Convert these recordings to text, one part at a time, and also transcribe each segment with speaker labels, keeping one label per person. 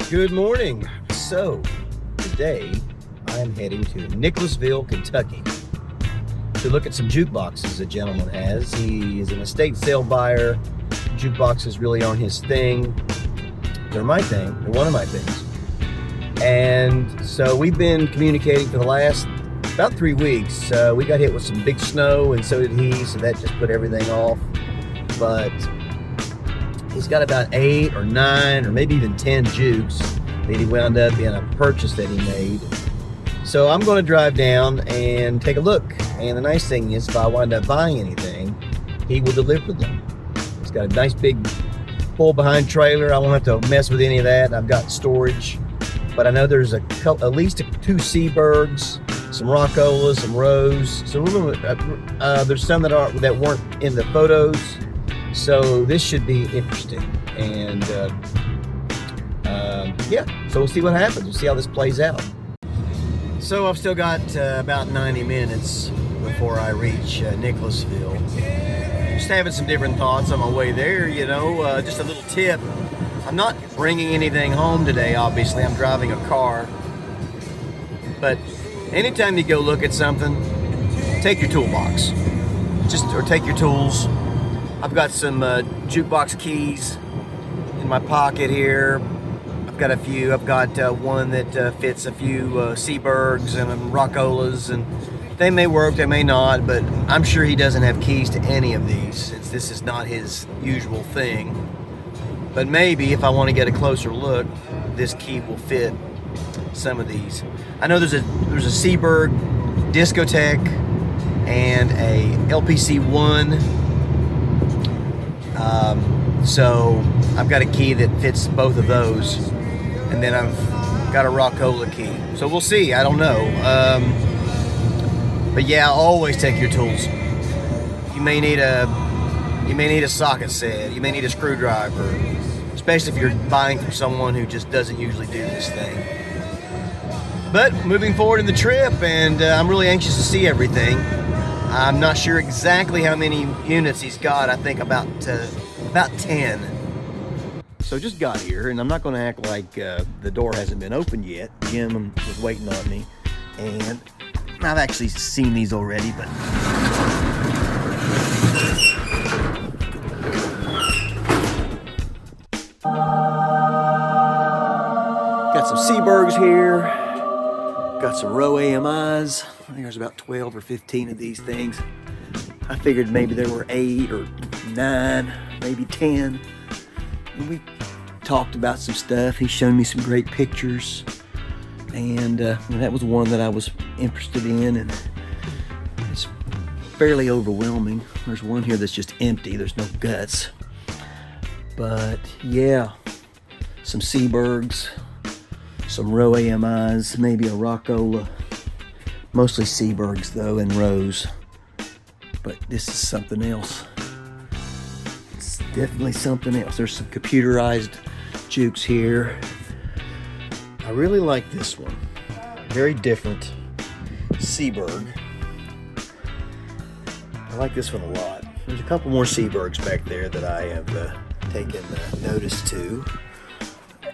Speaker 1: Good morning. So, today I am heading to Nicholasville, Kentucky to look at some jukeboxes a gentleman has. He is an estate sale buyer. Jukeboxes really aren't his thing. They're my thing. They're one of my things. And so we've been communicating for the last about 3 weeks. We got hit with some big snow, and so did he, so that just put everything off. But he's got about 8 or 9 or maybe even 10 jukes that he wound up in a purchase that he made. So I'm going to drive down and take a look. And the nice thing is, if I wind up buying anything, he will deliver them. He's got a nice big pull behind trailer. I won't have to mess with any of that. I've got storage. But I know there's at least 2 Seeburgs, some Rockolas, some Rows. So there's some that weren't in the photos. So this should be interesting, and yeah, so we'll see what happens. We'll see how this plays out. So I've still got about 90 minutes before I reach Nicholasville. Just having some different thoughts on my way there, you know. Just a little tip. I'm not bringing anything home today, obviously. I'm driving a car. But anytime you go look at something, take your toolbox. Or take your tools. I've got some jukebox keys in my pocket here. I've got a few. I've got one that fits a few Seeburgs and Rockolas, and they may work, they may not, but I'm sure he doesn't have keys to any of these since this is not his usual thing. But maybe if I want to get a closer look, this key will fit some of these. I know there's a Seeburg discotheque and a LPC1. So I've got a key that fits both of those, and then I've got a Rockola key. So we'll see. I don't know. But yeah, always take your tools. You may need a socket set. You may need a screwdriver, especially if you're buying from someone who just doesn't usually do this thing. But moving forward in the trip, and I'm really anxious to see everything. I'm not sure exactly how many units he's got. I think about 10. So just got here, and I'm not going to act like the door hasn't been opened yet. Jim was waiting on me, and I've actually seen these already, but got some Seeburgs here. Got some Rowe AMIs. I think there's about 12 or 15 of these things. I figured maybe there were 8 or 9, maybe 10. And we talked about some stuff. He's shown me some great pictures. And that was one that I was interested in. And it's fairly overwhelming. There's one here that's just empty. There's no guts. But yeah, some Seeburgs. Some Rowe AMIs, maybe a Rockola, mostly Seeburgs though, and Rows. But this is something else. It's definitely something else. There's some computerized jukes here. I really like this one. Very different Seeburg. I like this one a lot. There's a couple more Seeburgs back there that I have taken notice to.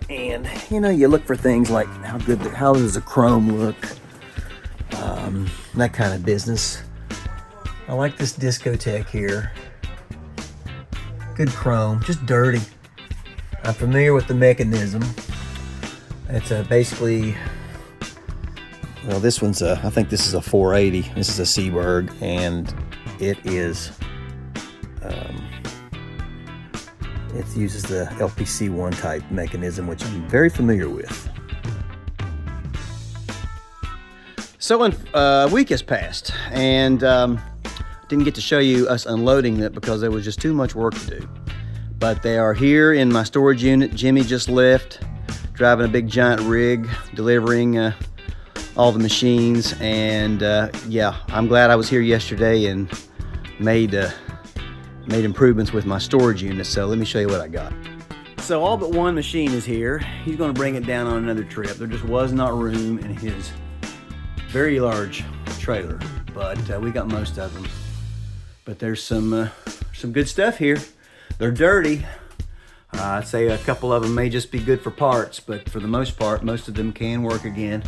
Speaker 1: And you know, you look for things like how does the chrome look, that kind of business. I like this discotheque here. Good chrome, just dirty. I'm familiar with the mechanism. It's basically, well, this one's I think this is a 480. This is a Seeburg, and it is. It uses the LPC1 type mechanism, which I'm very familiar with. So a week has passed, and didn't get to show you us unloading it because there was just too much work to do. But they are here in my storage unit. Jimmy just left, driving a big giant rig, delivering all the machines. And yeah, I'm glad I was here yesterday and made improvements with my storage unit. So let me show you what I got. So all but one machine is here. He's going to bring it down on another trip. There just was not room in his very large trailer, but we got most of them. But there's some good stuff here. They're dirty. I'd say a couple of them may just be good for parts, but for the most part, most of them can work again.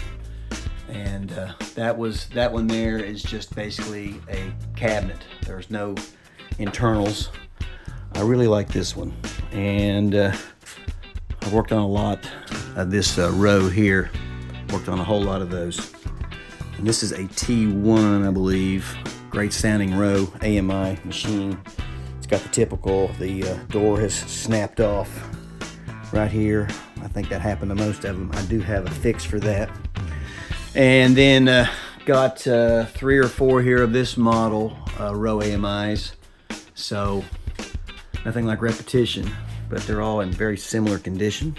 Speaker 1: And that one there is just basically a cabinet. There's no internals. I really like this one, and I've worked on a lot of this Rowe here. Worked on a whole lot of those. And this is a T1, I believe. Great sounding Rowe AMI machine. It's got the typical, the door has snapped off right here. I think that happened to most of them. I do have a fix for that. And then got 3 or 4 here of this model, Rowe AMIs. So nothing like repetition, but they're all in very similar condition.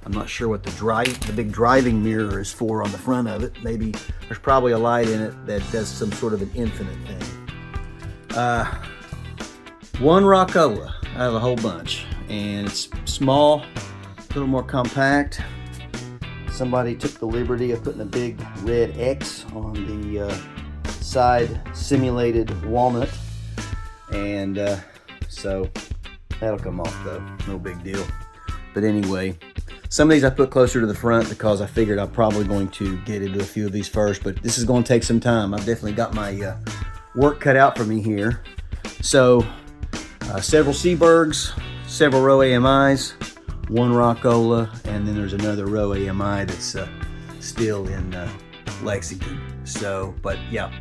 Speaker 1: I'm not sure what the big driving mirror is for on the front of it. Maybe there's probably a light in it that does some sort of an infinite thing. One Rockola out of a whole bunch, and it's small, a little more compact. Somebody took the liberty of putting a big red X on the side simulated walnut, and so that'll come off though, no big deal. But anyway, some of these I put closer to the front because I figured I'm probably going to get into a few of these first, but this is going to take some time. I've definitely got my work cut out for me here. So several Seeburgs, several Rowe AMIs, one Rockola, and then there's another Rowe AMI that's still in Lexington. So, but yeah,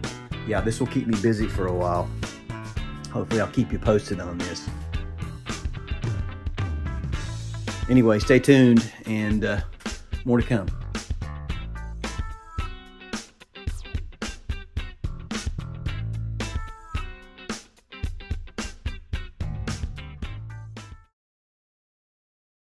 Speaker 1: this will keep me busy for a while. Hopefully I'll keep you posted on this. Anyway, stay tuned, and more to come.